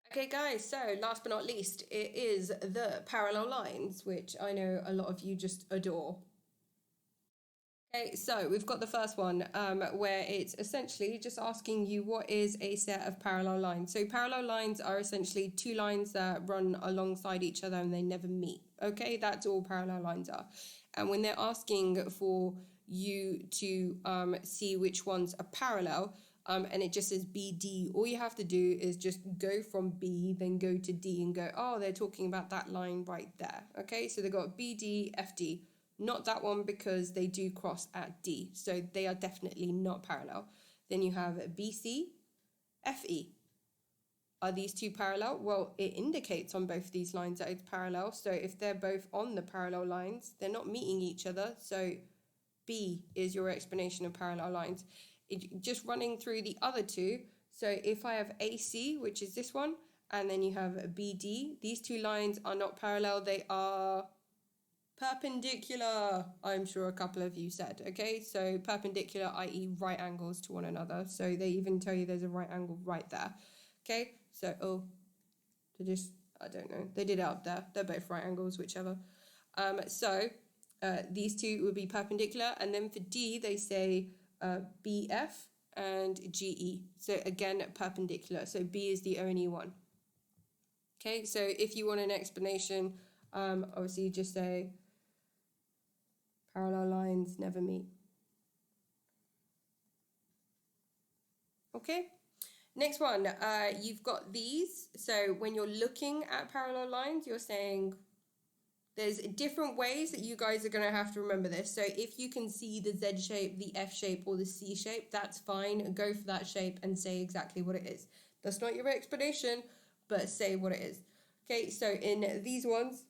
Okay, guys, so last but not least, it is the parallel lines, which I know a lot of you just adore. Okay, so we've got the first one where it's essentially just asking you what is a set of parallel lines. So parallel lines are essentially two lines that run alongside each other and they never meet. Okay, that's all parallel lines are. And when they're asking for you to see which ones are parallel, and it just says BD, all you have to do is just go from B, then go to D and go, oh, they're talking about that line right there. Okay, so they've got BD, FD. Not that one because they do cross at D, so they are definitely not parallel. Then you have BC, FE. Are these two parallel? Well, it indicates on both of these lines that it's parallel. So if they're both on the parallel lines, they're not meeting each other. So B is your explanation of parallel lines. Just running through the other two. So if I have AC, which is this one, and then you have BD, these two lines are not parallel. They are perpendicular, I'm sure a couple of you said. Okay, so perpendicular, i.e. right angles to one another. So they even tell you there's a right angle right there. Okay, so I don't know, they did it up there. They're both right angles, whichever. These two would be perpendicular, and then for D they say BF and GE. So again, perpendicular. So B is the only one. Okay, so if you want an explanation, obviously you just say parallel lines never meet. Okay, next one, you've got these. So when you're looking at parallel lines, you're saying there's different ways that you guys are going to have to remember this. So if you can see the Z shape, the F shape, or the C shape, that's fine. Go for that shape and say exactly what it is. That's not your explanation, but say what it is. Okay, so in these ones,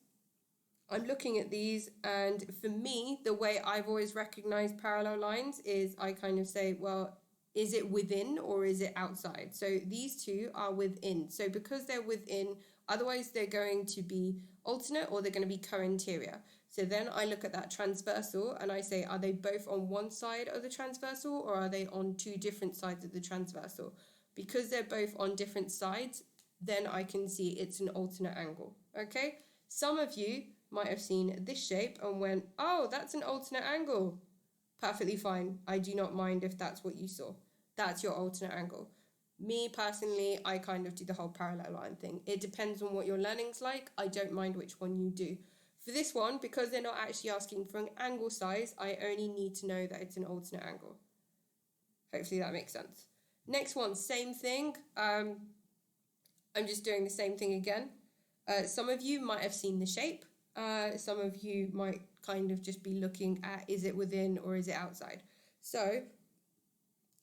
I'm looking at these, and for me, the way I've always recognized parallel lines is I kind of say, well, is it within or is it outside? So these two are within. So because they're within, otherwise they're going to be alternate or they're going to be co-interior. So then I look at that transversal and I say, are they both on one side of the transversal or are they on two different sides of the transversal? Because they're both on different sides, then I can see it's an alternate angle. Okay? Some of you might have seen this shape and went, oh, that's an alternate angle. Perfectly fine. I do not mind if that's what you saw. That's your alternate angle. Me personally, I kind of do the whole parallel line thing. It depends on what your learning's like. I don't mind which one you do. For this one, because they're not actually asking for an angle size, I only need to know that it's an alternate angle. Hopefully that makes sense. Next one, same thing. I'm just doing the same thing again. Some of you might have seen the shape. Some of you might kind of just be looking at, is it within or is it outside? So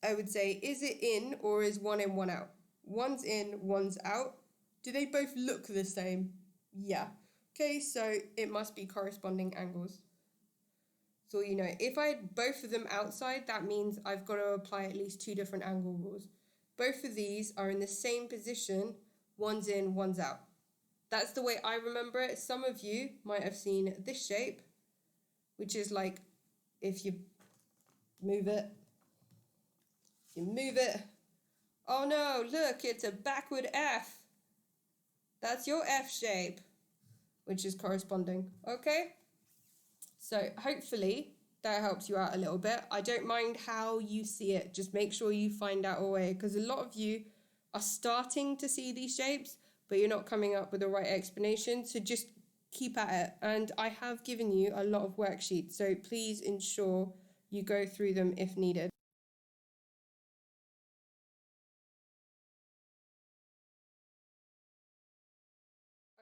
I would say, is it in or is one in, one out? One's in, one's out. Do they both look the same? Yeah. Okay, so it must be corresponding angles. So, you know, if I had both of them outside, that means I've got to apply at least two different angle rules. Both of these are in the same position, one's in, one's out. That's the way I remember it. Some of you might have seen this shape, which is like if you move it, oh no, look, it's a backward F. That's your F shape, which is corresponding, okay? So hopefully that helps you out a little bit. I don't mind how you see it. Just make sure you find out a way, because a lot of you are starting to see these shapes, but you're not coming up with the right explanation. So just keep at it. And I have given you a lot of worksheets, so please ensure you go through them if needed.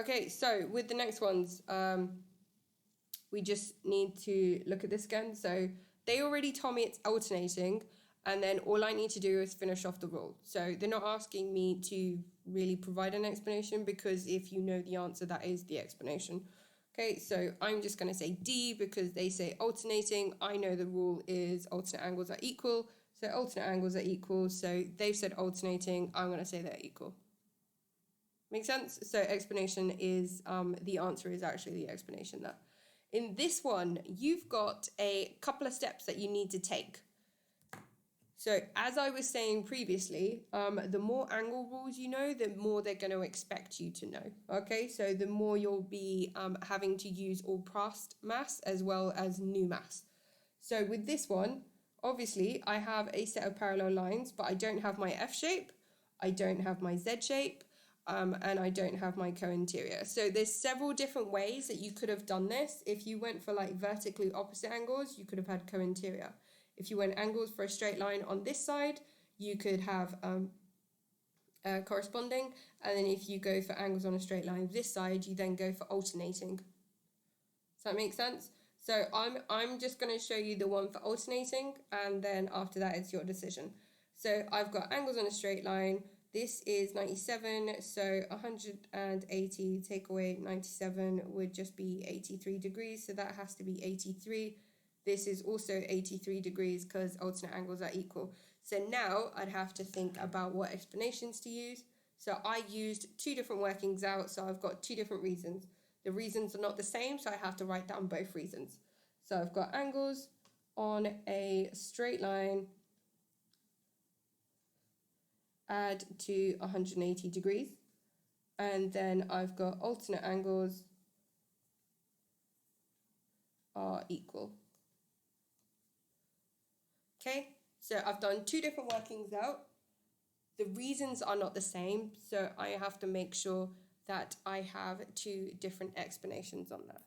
Okay, so with the next ones, we just need to look at this again. So they already told me it's alternating, and then all I need to do is finish off the rule. So they're not asking me to really provide an explanation, because if you know the answer, that is the explanation. Okay, so I'm just going to say D because they say alternating. I know the rule is alternate angles are equal. So alternate angles are equal. So they've said alternating. I'm going to say they're equal. Make sense? So explanation is, the answer is actually the explanation there. In this one, you've got a couple of steps that you need to take. So as I was saying previously, the more angle rules you know, the more they're going to expect you to know. Okay, so the more you'll be having to use all past maths as well as new maths. So with this one, obviously I have a set of parallel lines, but I don't have my F shape, I don't have my Z shape, and I don't have my co-interior. So there's several different ways that you could have done this. If you went for like vertically opposite angles, you could have had co-interior. If you went angles for a straight line on this side, you could have corresponding. And then if you go for angles on a straight line this side, you then go for alternating. Does that make sense? So I'm just going to show you the one for alternating, and then after that it's your decision. So I've got angles on a straight line. This is 97, so 180 take away 97 would just be 83 degrees, so that has to be 83. This is also 83 degrees because alternate angles are equal. So now I'd have to think about what explanations to use. So I used two different workings out, so I've got two different reasons. The reasons are not the same, so I have to write down both reasons. So I've got angles on a straight line add to 180 degrees. And then I've got alternate angles are equal. Okay, so I've done two different workings out. The reasons are not the same, so I have to make sure that I have two different explanations on that.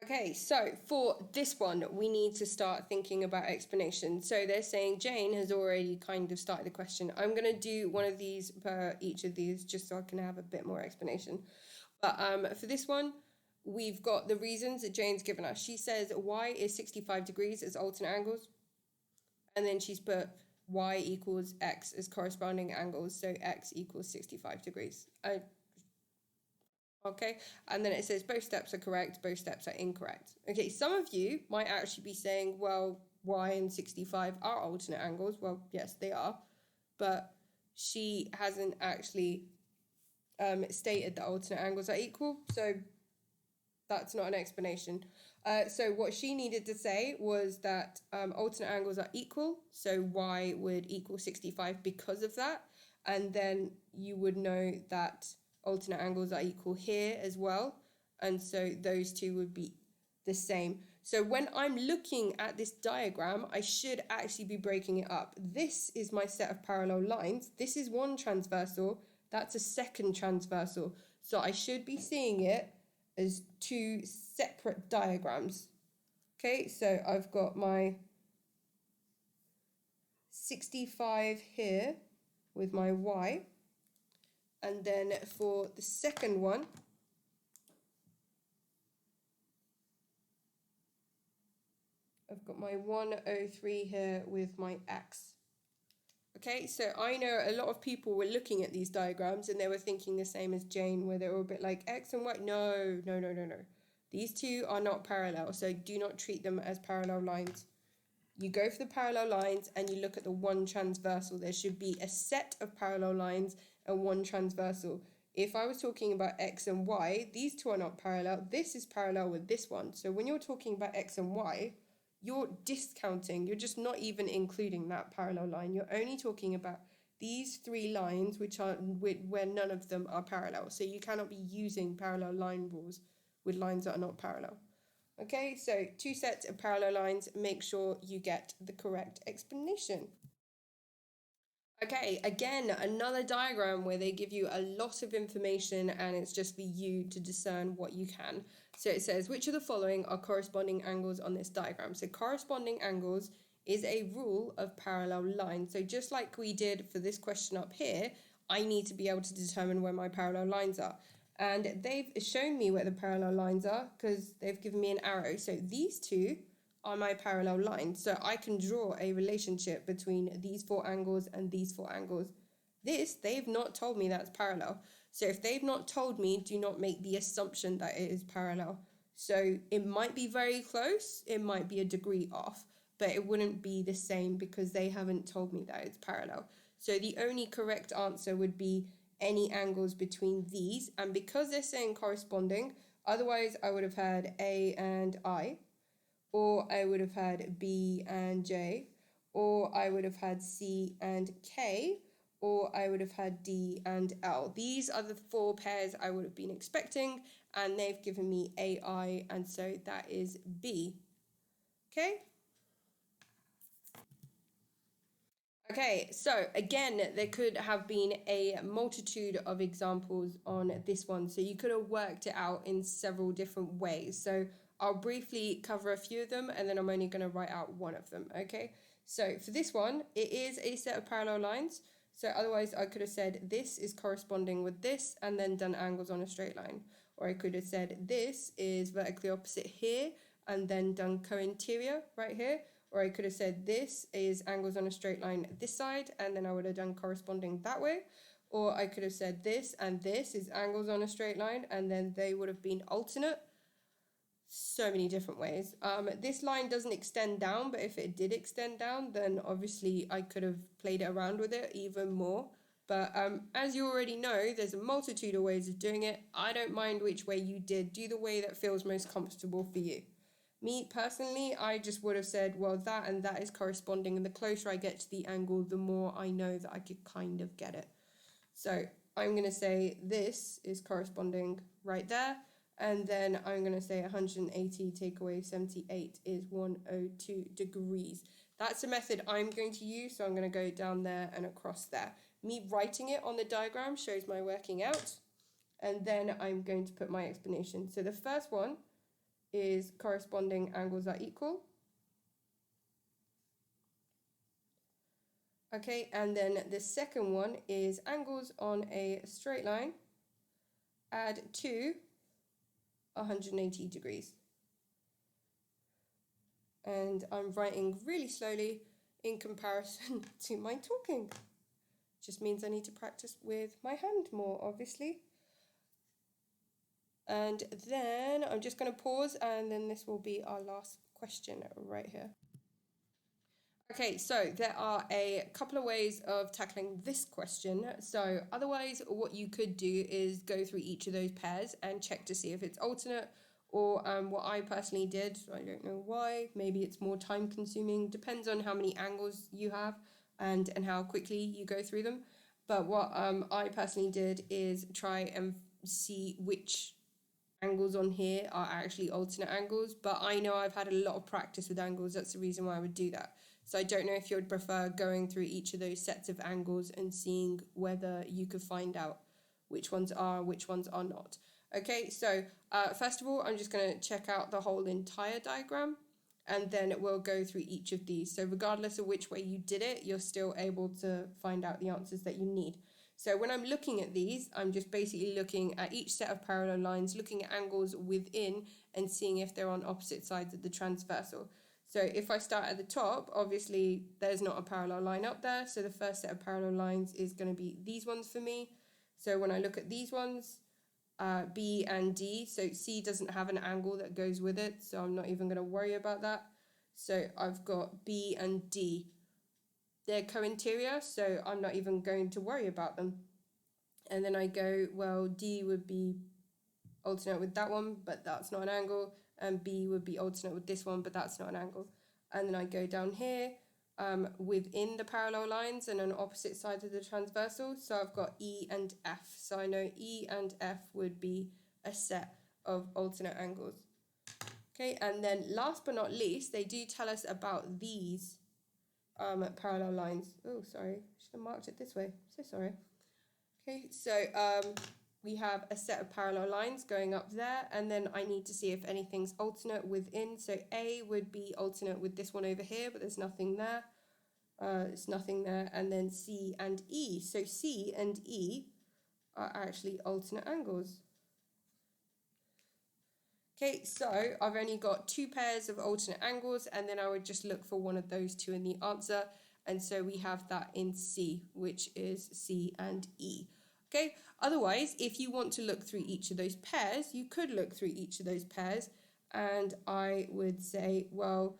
Okay, so for this one, we need to start thinking about explanation. So they're saying Jane has already kind of started the question. I'm going to do one of these per each of these just so I can have a bit more explanation. But for this one, we've got the reasons that Jane's given us. She says y is 65 degrees as alternate angles. And then she's put y equals x as corresponding angles. So x equals 65 degrees. Okay, and then it says both steps are correct, both steps are incorrect. Okay, some of you might actually be saying, well, y and 65 are alternate angles. Well, yes, they are, but she hasn't actually stated that alternate angles are equal, so that's not an explanation. So what she needed to say was that alternate angles are equal, so y would equal 65 because of that, and then you would know that alternate angles are equal here as well, and so those two would be the same. So when I'm looking at this diagram, I should actually be breaking it up. This is my set of parallel lines. This is one transversal, that's a second transversal. So I should be seeing it as two separate diagrams. Okay, so I've got my 65 here with my y. And then for the second one, I've got my 103 here with my x. Okay, so I know a lot of people were looking at these diagrams and they were thinking the same as Jane, where they were a bit like x and y. No. These two are not parallel, so do not treat them as parallel lines. You go for the parallel lines and you look at the one transversal. There should be a set of parallel lines and one transversal. If I was talking about x and y, these two are not parallel. This is parallel with this one. So when you're talking about x and y, you're discounting. You're just not even including that parallel line. You're only talking about these three lines, which are where none of them are parallel. So you cannot be using parallel line rules with lines that are not parallel. Okay, so two sets of parallel lines, make sure you get the correct explanation. Okay, again, another diagram where they give you a lot of information and it's just for you to discern what you can. So it says, which of the following are corresponding angles on this diagram? So corresponding angles is a rule of parallel lines. So just like we did for this question up here, I need to be able to determine where my parallel lines are. And they've shown me where the parallel lines are because they've given me an arrow. So these two are my parallel lines. So I can draw a relationship between these four angles and these four angles. This, they've not told me that's parallel. So if they've not told me, do not make the assumption that it is parallel. So it might be very close, it might be a degree off, but it wouldn't be the same because they haven't told me that it's parallel. So the only correct answer would be any angles between these, and because they're saying corresponding, otherwise I would have had A and I, or I would have had B and J, or I would have had C and K, or I would have had D and L. These are the 4 pairs I would have been expecting, and they've given me AI, and so that is B. Okay? Okay, so again, there could have been a multitude of examples on this one. So you could have worked it out in several different ways. So I'll briefly cover a few of them, and then I'm only going to write out one of them, okay? So for this one, it is a set of parallel lines. So otherwise, I could have said this is corresponding with this, and then done angles on a straight line. Or I could have said this is vertically opposite here, and then done co-interior right here. Or I could have said this is angles on a straight line this side, and then I would have done corresponding that way. Or I could have said this and this is angles on a straight line, and then they would have been alternate. So many different ways. This line doesn't extend down, but if it did extend down, then obviously I could have played it around with it even more. But as you already know, there's a multitude of ways of doing it. I don't mind which way you did. Do the way that feels most comfortable for you. Me personally, I just would have said, well, that and that is corresponding, and the closer I get to the angle, the more I know that I could kind of get it. So I'm going to say this is corresponding right there, and then I'm going to say 180 take away 78 is 102 degrees. That's a method I'm going to use, so I'm going to go down there and across there. Me writing it on the diagram shows my working out, and then I'm going to put my explanation. So the first one is corresponding angles are equal. Okay, and then the second one is angles on a straight line add to 180 degrees. And I'm writing really slowly in comparison to my talking. Just means I need to practice with my hand more, obviously. And then I'm just going to pause, and then this will be our last question right here. Okay, so there are a couple of ways of tackling this question. So otherwise, what you could do is go through each of those pairs and check to see if it's alternate, or what I personally did, I don't know why, maybe it's more time consuming, depends on how many angles you have and how quickly you go through them. But what I personally did is try and see which angles on here are actually alternate angles, but I know I've had a lot of practice with angles. That's the reason why I would do that. So I don't know if you would prefer going through each of those sets of angles and seeing whether you could find out which ones are not. Okay, so first of all, I'm just going to check out the whole entire diagram, and then we'll go through each of these. So regardless of which way you did it, you're still able to find out the answers that you need. So when I'm looking at these, I'm just basically looking at each set of parallel lines, looking at angles within and seeing if they're on opposite sides of the transversal. So if I start at the top, obviously there's not a parallel line up there. So the first set of parallel lines is going to be these ones for me. So when I look at these ones, B and D, so C doesn't have an angle that goes with it, so I'm not even going to worry about that. So I've got B and D. They're co-interior, so I'm not even going to worry about them. And then I go, well, D would be alternate with that one, but that's not an angle. And B would be alternate with this one, but that's not an angle. And then I go down here within the parallel lines and on opposite sides of the transversal. So I've got E and F. So I know E and F would be a set of alternate angles. Okay, and then last but not least, they do tell us about these parallel lines. Oh, sorry, should have marked it this way. So sorry. Okay, so we have a set of parallel lines going up there, and then I need to see if anything's alternate within. So A would be alternate with this one over here, but there's nothing there. There's nothing there. And then C and E. So C and E are actually alternate angles. Okay, so I've only got 2 pairs of alternate angles, and then I would just look for one of those 2 in the answer. And so we have that in C, which is C and E. Okay, otherwise, if you want to look through each of those pairs, you could look through each of those pairs, and I would say, well,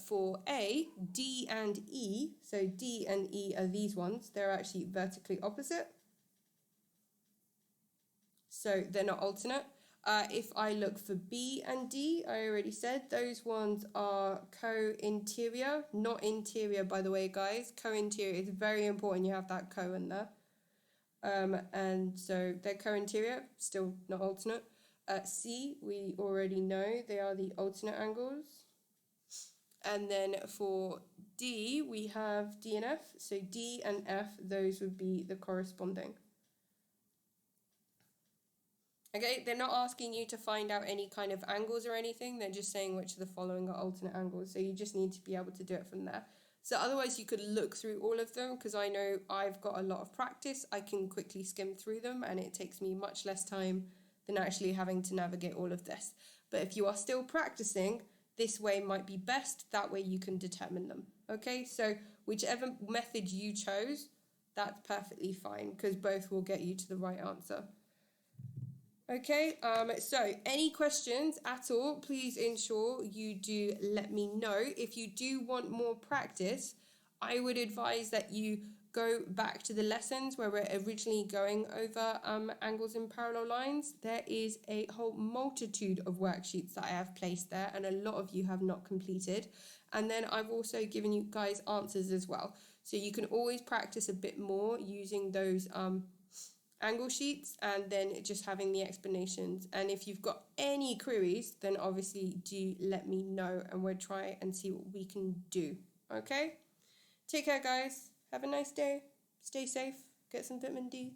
for A, D and E, so D and E are these ones, they're actually vertically opposite. So they're not alternate. If I look for B and D, I already said those ones are co-interior, not interior, by the way, guys. Co-interior is very important. You have that co in there. And so they're co-interior, still not alternate. C, we already know they are the alternate angles. And then for D, we have D and F. So D and F, those would be the corresponding. Okay, they're not asking you to find out any kind of angles or anything. They're just saying which of the following are alternate angles. So you just need to be able to do it from there. So otherwise you could look through all of them, because I know I've got a lot of practice. I can quickly skim through them and it takes me much less time than actually having to navigate all of this. But if you are still practicing, this way might be best. That way you can determine them. Okay, so whichever method you chose, that's perfectly fine, because both will get you to the right answer. Okay, so any questions at all, please ensure you do let me know. If you do want more practice, I would advise that you go back to the lessons where we're originally going over angles and parallel lines. There is a whole multitude of worksheets that I have placed there, and a lot of you have not completed. And then I've also given you guys answers as well. So you can always practice a bit more using those angle sheets and then just having the explanations. And if you've got any queries, then obviously do let me know and we'll try and see what we can do. Okay? Take care, guys. Have a nice day. Stay safe. Get some vitamin D.